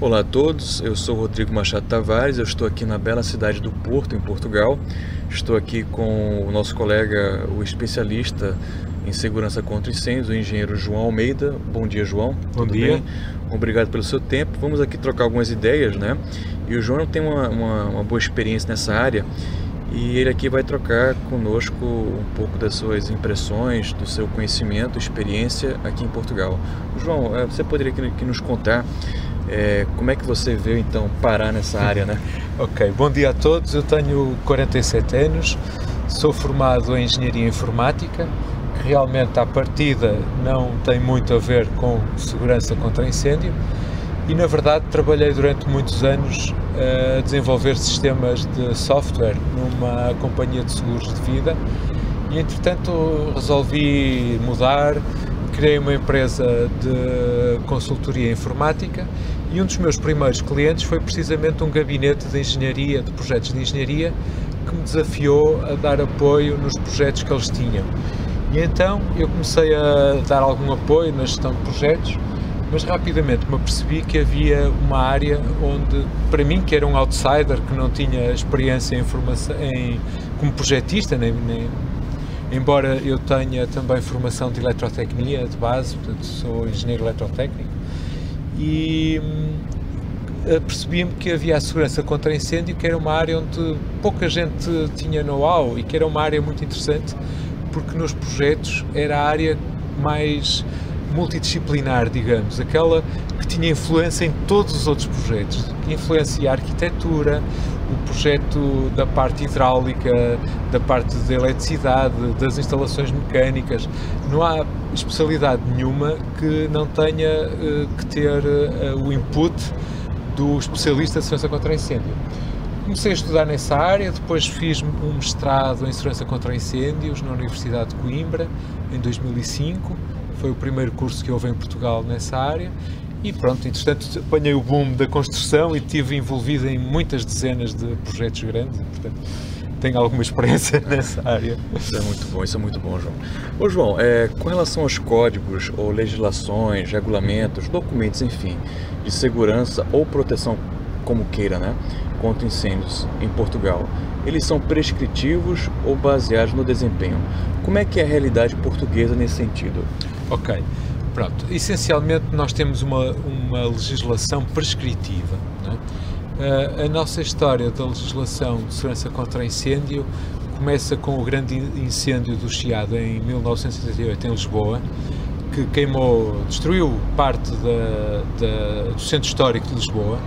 Olá a todos, eu sou Rodrigo Machado Tavares, eu estou aqui na bela cidade do Porto, em Portugal. Estou aqui com o nosso colega, o especialista em segurança contra incêndios, o engenheiro João Almeida. Bom dia, João. Bom Tudo dia. bem? Obrigado pelo seu tempo. Vamos aqui trocar algumas ideias, né? E o João tem uma boa experiência nessa área e ele aqui vai trocar conosco um pouco das suas impressões, do seu conhecimento, experiência aqui em Portugal. João, você poderia aqui nos contar como é que você veio então parar nessa área, né? Ok, bom dia a todos. Eu tenho 47 anos, sou formado em Engenharia Informática, que realmente à partida não tem muito a ver com segurança contra incêndio e na verdade trabalhei durante muitos anos a desenvolver sistemas de software numa companhia de seguros de vida e entretanto resolvi mudar, criei uma empresa de consultoria informática e um dos meus primeiros clientes foi precisamente um gabinete de engenharia, de projetos de engenharia, que me desafiou a dar apoio nos projetos que eles tinham. E então eu comecei a dar algum apoio na gestão de projetos, mas rapidamente me apercebi que havia uma área onde, para mim, que era um outsider, que não tinha experiência como projetista, embora eu tenha também formação de eletrotecnia de base, portanto sou engenheiro eletrotécnico, e percebi-me que havia a segurança contra incêndio, que era uma área onde pouca gente tinha know-how e que era uma área muito interessante, porque nos projetos era a área mais multidisciplinar, digamos, aquela que tinha influência em todos os outros projetos, que influencia a arquitetura, o projeto da parte hidráulica, da parte da eletricidade, das instalações mecânicas. Não há especialidade nenhuma que não tenha que ter o input do especialista de segurança contra incêndio. Comecei a estudar nessa área, depois fiz um mestrado em segurança contra incêndios na Universidade de Coimbra, em 2005. Foi o primeiro curso que houve em Portugal nessa área. E pronto, entretanto apanhei o boom da construção e estive envolvido em muitas dezenas de projetos grandes, portanto tenho alguma experiência nessa área. Isso é muito bom, João. Ô João, com relação aos códigos ou legislações, regulamentos, documentos, enfim, de segurança ou proteção, como queira, né, contra incêndios em Portugal, eles são prescritivos ou baseados no desempenho? Como é que é a realidade portuguesa nesse sentido? Ok. Pronto, essencialmente nós temos uma legislação prescritiva, não é? A nossa história da legislação de segurança contra incêndio começa com o grande incêndio do Chiado em 1978 em Lisboa, que destruiu parte do centro histórico de Lisboa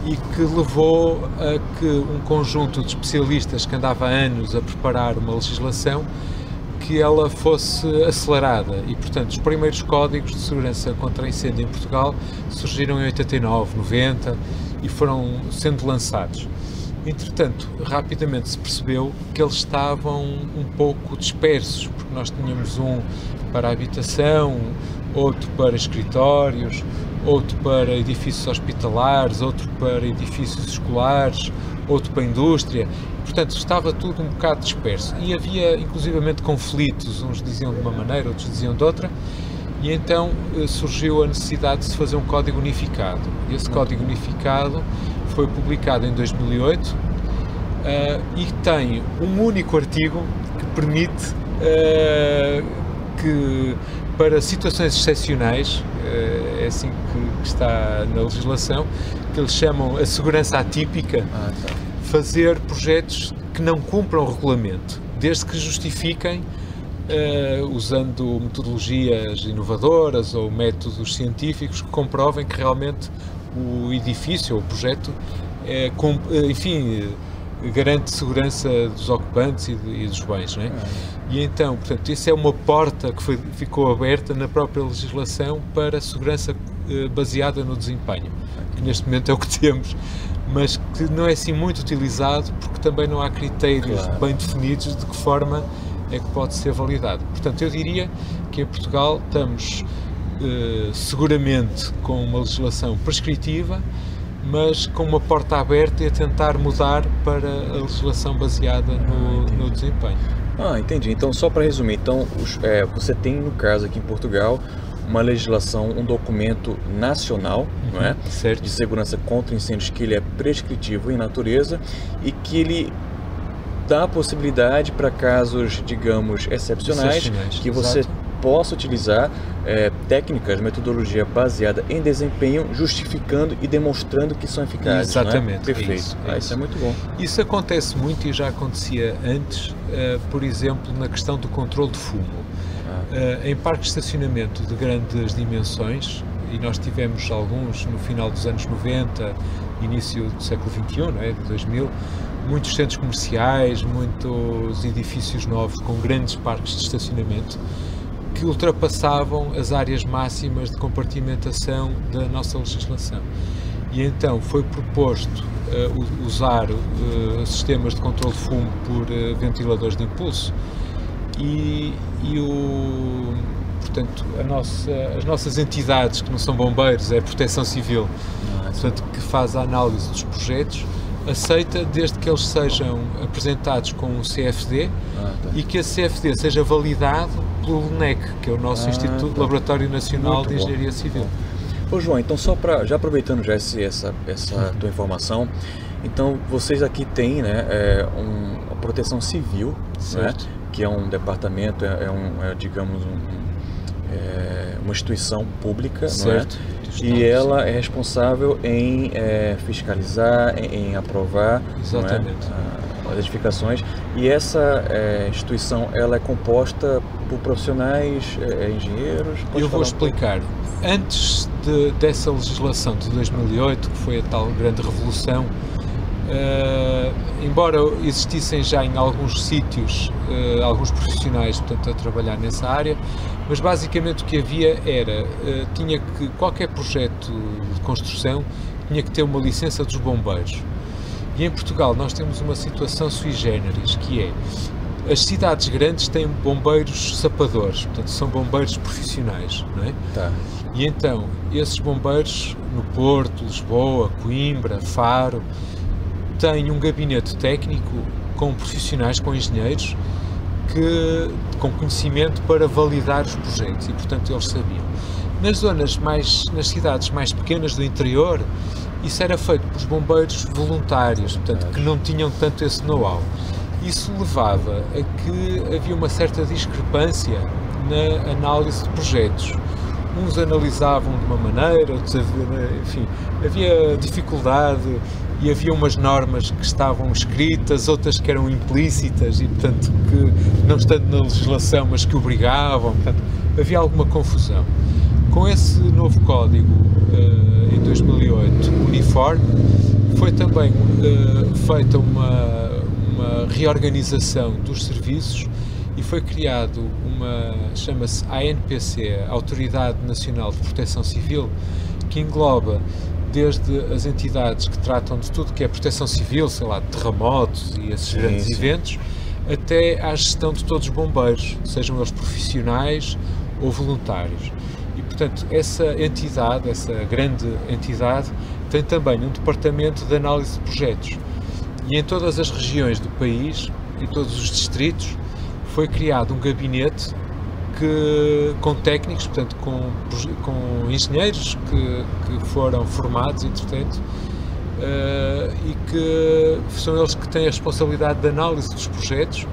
e que levou a que um conjunto de especialistas que andava há anos a preparar uma legislação que ela fosse acelerada e, portanto, os primeiros códigos de segurança contra incêndio em Portugal surgiram em 89, 90 e foram sendo lançados. Entretanto, rapidamente se percebeu que eles estavam um pouco dispersos, porque nós tínhamos um para a habitação, outro para escritórios, outro para edifícios hospitalares, outro para edifícios escolares, outro para a indústria. Portanto, estava tudo um bocado disperso e havia inclusivamente conflitos, uns diziam de uma maneira, outros diziam de outra, e então surgiu a necessidade de se fazer um código unificado. E esse código unificado foi publicado em 2008 e tem um único artigo que permite que, para situações excepcionais, é assim que está na legislação, que eles chamam a segurança atípica, fazer projetos que não cumpram o regulamento, desde que justifiquem, usando metodologias inovadoras ou métodos científicos que comprovem que realmente o edifício ou o projeto, garante segurança dos ocupantes e dos bens, não é? E então, portanto, isso é uma porta que ficou aberta na própria legislação para a segurança baseada no desempenho, que neste momento é o que temos, mas que não é assim muito utilizado porque também não há critérios bem definidos de que forma é que pode ser validado. Portanto, eu diria que em Portugal estamos seguramente com uma legislação prescritiva, mas com uma porta aberta e a tentar mudar para a legislação baseada no desempenho. Entendi. Então, só para resumir, então, você tem, no caso aqui em Portugal, uma legislação, um documento nacional, não é? Certo. De segurança contra incêndios, que ele é prescritivo em natureza e que ele dá a possibilidade para casos, digamos, excepcionais, que você possa utilizar técnicas, metodologia baseada em desempenho, justificando e demonstrando que são eficazes. Exatamente. Não é? Perfeito. Isso é muito bom. Isso acontece muito e já acontecia antes, por exemplo, na questão do controle de fumo. Em parques de estacionamento de grandes dimensões, e nós tivemos alguns no final dos anos 90, início do século XXI, não é? De 2000, muitos centros comerciais, muitos edifícios novos com grandes parques de estacionamento que ultrapassavam as áreas máximas de compartimentação da nossa legislação. E então foi proposto usar sistemas de controle de fumo por ventiladores de impulso portanto, as nossas entidades, que não são bombeiros, é a Proteção Civil, portanto, que faz a análise dos projetos, aceita desde que eles sejam apresentados com um CFD e que esse CFD seja validado pelo LNEC, que é o nosso Instituto Laboratório Nacional de Engenharia Civil. Ô João, então já aproveitando já essa tua informação, então vocês aqui têm, né, a Proteção Civil, né, que é um departamento, digamos, uma instituição pública, certo, não é? E ela é responsável em fiscalizar, em aprovar, exatamente, não é? As edificações. E essa instituição, ela é composta por profissionais, engenheiros? Eu vou explicar. Antes dessa legislação de 2008, que foi a tal grande revolução, embora existissem já em alguns sítios alguns profissionais, portanto, a trabalhar nessa área, mas basicamente o que havia era, qualquer projeto de construção tinha que ter uma licença dos bombeiros. E em Portugal nós temos uma situação sui generis, que é, as cidades grandes têm bombeiros sapadores, portanto são bombeiros profissionais, não é? Tá. E então, esses bombeiros no Porto, Lisboa, Coimbra, Faro, têm um gabinete técnico com profissionais, com engenheiros, com conhecimento para validar os projetos, e portanto eles sabiam. Nas cidades mais pequenas do interior, isso era feito pelos bombeiros voluntários, portanto, que não tinham tanto esse know-how. Isso levava a que havia uma certa discrepância na análise de projetos. Uns analisavam de uma maneira, outros, enfim, havia dificuldade e havia umas normas que estavam escritas, outras que eram implícitas e, portanto, que não estando na legislação, mas que obrigavam, portanto, havia alguma confusão. Com esse novo código, em 2008, uniforme, foi também feita uma reorganização dos serviços e foi criado chama-se ANPC, Autoridade Nacional de Proteção Civil, que engloba desde as entidades que tratam de tudo que é proteção civil, sei lá, terremotos e esses grandes eventos, até à gestão de todos os bombeiros, sejam eles profissionais ou voluntários. E, portanto, essa grande entidade, tem também um departamento de análise de projetos. E em todas as regiões do país, em todos os distritos, foi criado um gabinete com técnicos, portanto, com engenheiros que foram formados, entretanto, e que são eles que têm a responsabilidade de análise dos projetos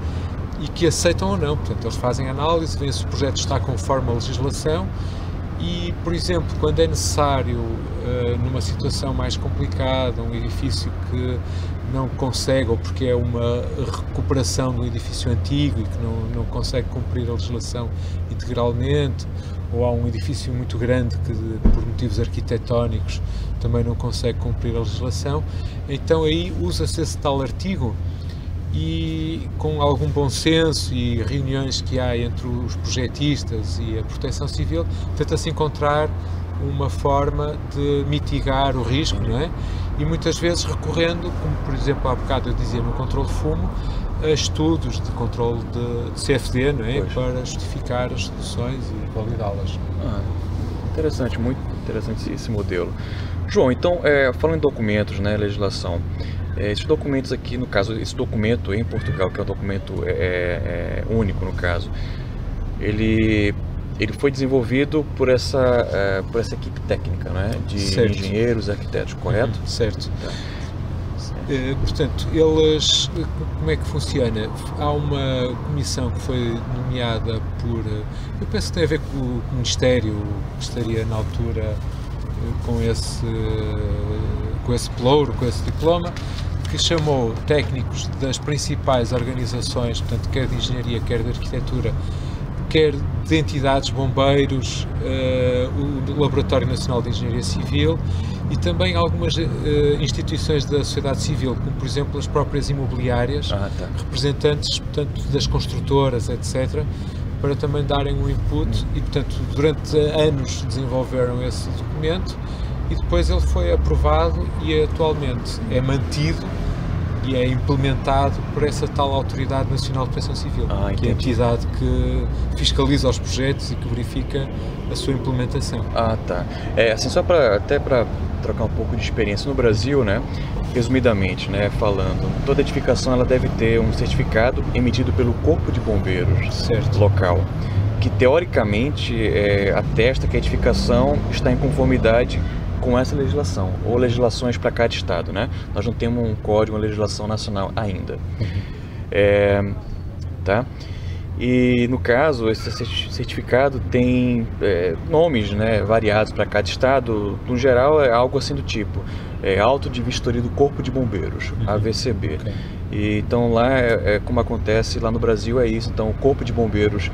e que aceitam ou não. Portanto, eles fazem a análise, veem se o projeto está conforme a legislação e, por exemplo, quando é necessário, numa situação mais complicada, um edifício que não consegue, ou porque é uma recuperação do edifício antigo e que não consegue cumprir a legislação integralmente, ou há um edifício muito grande que, por motivos arquitetónicos, também não consegue cumprir a legislação, então aí usa-se esse tal artigo e, com algum bom senso e reuniões que há entre os projetistas e a Proteção Civil, tenta-se encontrar uma forma de mitigar o risco, não é? E muitas vezes recorrendo, como por exemplo há bocado eu dizia no controle de fumo, a estudos de controle de CFD, não é? Para justificar as soluções e validá-las. Interessante, muito interessante esse modelo. João, então, falando em documentos, né, legislação, esses documentos aqui, no caso, esse documento em Portugal, que é um documento único no caso, ele ele foi desenvolvido por essa equipe técnica, né? De certo. engenheiros, arquitetos, correto? Certo. Tá. Portanto, eles, como é que funciona? Há uma comissão que foi nomeada por, eu penso que tem a ver com o Ministério, que estaria na altura com esse pelouro, com esse diploma, que chamou técnicos das principais organizações, portanto, quer de engenharia, quer de arquitetura, quer de entidades, bombeiros, o Laboratório Nacional de Engenharia Civil e também algumas instituições da sociedade civil, como por exemplo as próprias imobiliárias, representantes, portanto, das construtoras, etc., para também darem um input e, portanto, durante anos desenvolveram esse documento e depois ele foi aprovado e atualmente é mantido e é implementado por essa tal Autoridade Nacional de Proteção Civil, que é a entidade que fiscaliza os projetos e que verifica a sua implementação. Tá. Assim, só para trocar um pouco de experiência no Brasil, né? Resumidamente, né, falando, toda edificação ela deve ter um certificado emitido pelo Corpo de Bombeiros local, que teoricamente atesta que a edificação está em conformidade com essa legislação, ou legislações para cada estado, né? Nós não temos um código, uma legislação nacional ainda. Tá? E no caso, esse certificado tem nomes, né, variados para cada estado. No geral é algo assim do tipo Auto de Vistoria do Corpo de Bombeiros, AVCB. E, então lá como acontece lá no Brasil, é isso. Então o Corpo de Bombeiros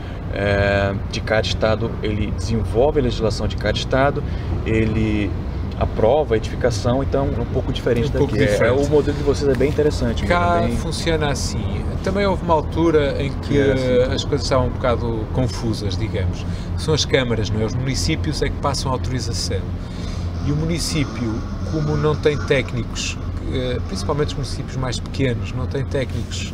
de cada estado, ele desenvolve a legislação de cada estado, ele aprova a edificação, então é um pouco diferente daqui. O modelo de vocês é bem interessante. Cá funciona assim. Também houve uma altura em que as coisas estavam um bocado confusas, digamos. São as câmaras, não é? Os municípios é que passam a autorização. E o município, como não tem técnicos, principalmente os municípios mais pequenos, não tem técnicos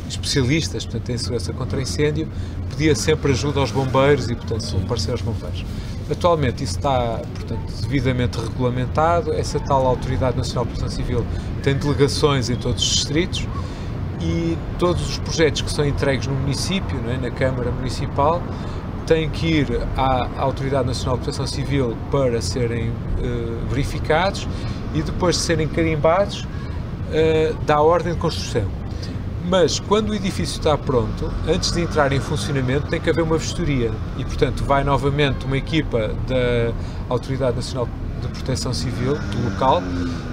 especialistas, portanto, em segurança contra incêndio, pedia sempre ajuda aos bombeiros e, portanto, parecer aos bombeiros. Atualmente isso está, portanto, devidamente regulamentado. Essa tal Autoridade Nacional de Proteção Civil tem delegações em todos os distritos e todos os projetos que são entregues no município, não é, na Câmara Municipal, têm que ir à Autoridade Nacional de Proteção Civil para serem verificados e depois de serem carimbados, dá ordem de construção. Mas quando o edifício está pronto, antes de entrar em funcionamento, tem que haver uma vistoria e, portanto, vai novamente uma equipa da Autoridade Nacional de Proteção Civil, do local,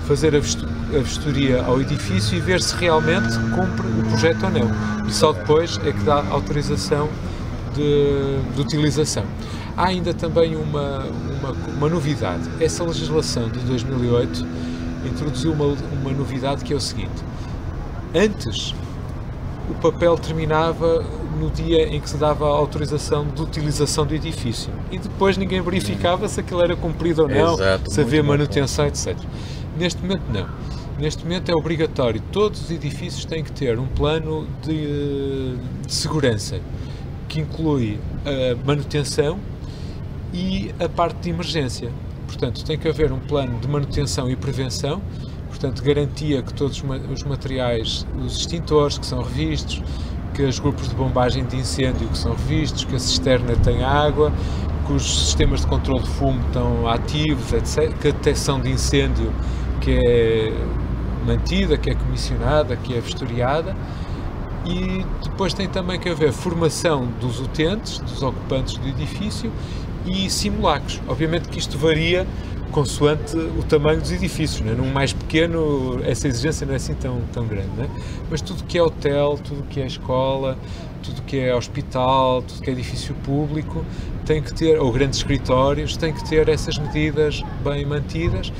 fazer a vistoria ao edifício e ver se realmente cumpre o projeto ou não. E só depois é que dá autorização de utilização. Há ainda também uma novidade. Essa legislação de 2008 introduziu uma novidade que é o seguinte. Antes, o papel terminava no dia em que se dava a autorização de utilização do edifício e depois ninguém verificava se aquilo era cumprido ou não, se havia manutenção, etc. Neste momento não. Neste momento é obrigatório, todos os edifícios têm que ter um plano de segurança que inclui a manutenção e a parte de emergência. Portanto, tem que haver um plano de manutenção e prevenção. Portanto, garantia que todos os materiais, os extintores que são revistos, que os grupos de bombagem de incêndio que são revistos, que a cisterna tem água, que os sistemas de controle de fumo estão ativos, etc., que a detecção de incêndio que é mantida, que é comissionada, que é vistoriada. E depois tem também que haver formação dos utentes, dos ocupantes do edifício e simulacros. Obviamente que isto varia consoante o tamanho dos edifícios, não é? Num mais pequeno essa exigência não é assim tão grande, não é? Mas tudo que é hotel, tudo que é escola, tudo que é hospital, tudo que é edifício público, tem que ter, ou grandes escritórios, tem que ter essas medidas bem mantidas.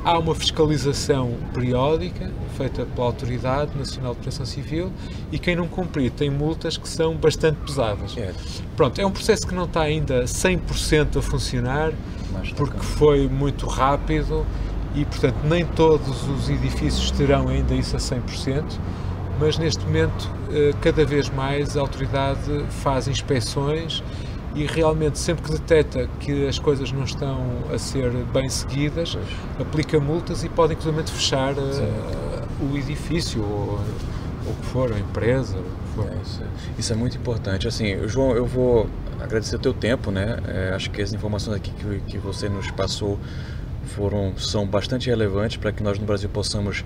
Há uma fiscalização periódica feita pela Autoridade Nacional de Proteção Civil e quem não cumprir tem multas que são bastante pesadas. Pronto, é um processo que não está ainda 100% a funcionar, porque foi muito rápido e, portanto, nem todos os edifícios terão ainda isso a 100%, mas neste momento, cada vez mais a autoridade faz inspeções e realmente sempre que detecta que as coisas não estão a ser bem seguidas, aplica multas e pode inclusive fechar o edifício ou o que for, a empresa, o que for. Isso é muito importante. Assim, João, eu vou agradecer o teu tempo, né? Acho que as informações aqui que você nos passou são bastante relevantes para que nós no Brasil possamos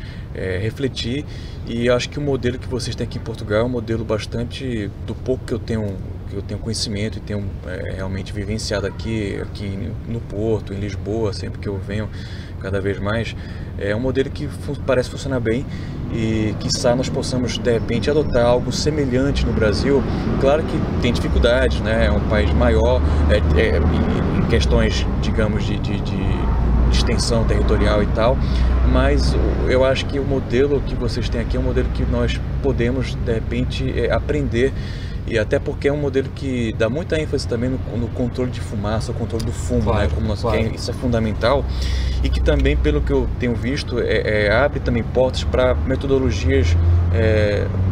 refletir, e acho que o modelo que vocês têm aqui em Portugal é um modelo bastante, do pouco que eu tenho conhecimento e tenho realmente vivenciado aqui no Porto, em Lisboa, sempre que eu venho cada vez mais, é um modelo que parece funcionar bem, e quiçá nós possamos de repente adotar algo semelhante no Brasil. Claro que tem dificuldades, né? É um país maior em questões, digamos, de extensão territorial e tal, mas eu acho que o modelo que vocês têm aqui é um modelo que nós podemos de repente aprender, e até porque é um modelo que dá muita ênfase também no controle de fumaça, o controle do fumo, claro, né? Como nós queremos, isso é fundamental, e que também, pelo que eu tenho visto, abre também portas para metodologias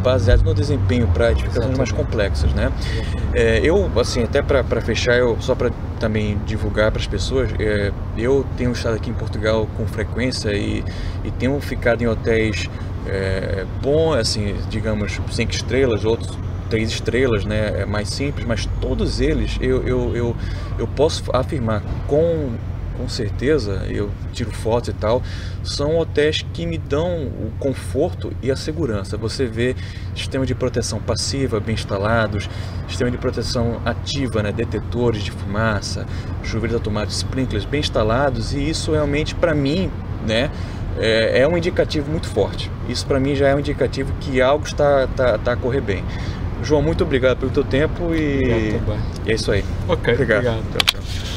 baseadas no desempenho, para edificações mais complexas, né? Eu, assim, até para fechar, só para também divulgar para as pessoas, eu tenho estado aqui em Portugal com frequência e tenho ficado em hotéis bons, assim, digamos, 5 estrelas, outros 3 estrelas, né, mais simples, mas todos eles eu posso afirmar com certeza, eu tiro fotos e tal, são hotéis que me dão o conforto e a segurança. Você vê sistema de proteção passiva bem instalados, sistema de proteção ativa, né, detetores de fumaça, chuveiros automáticos, sprinklers bem instalados, e isso realmente, para mim, né, é um indicativo muito forte. Isso para mim já é um indicativo que algo está a correr bem. João, muito obrigado pelo teu tempo, e é isso aí. Ok, obrigado. Tchau, tchau.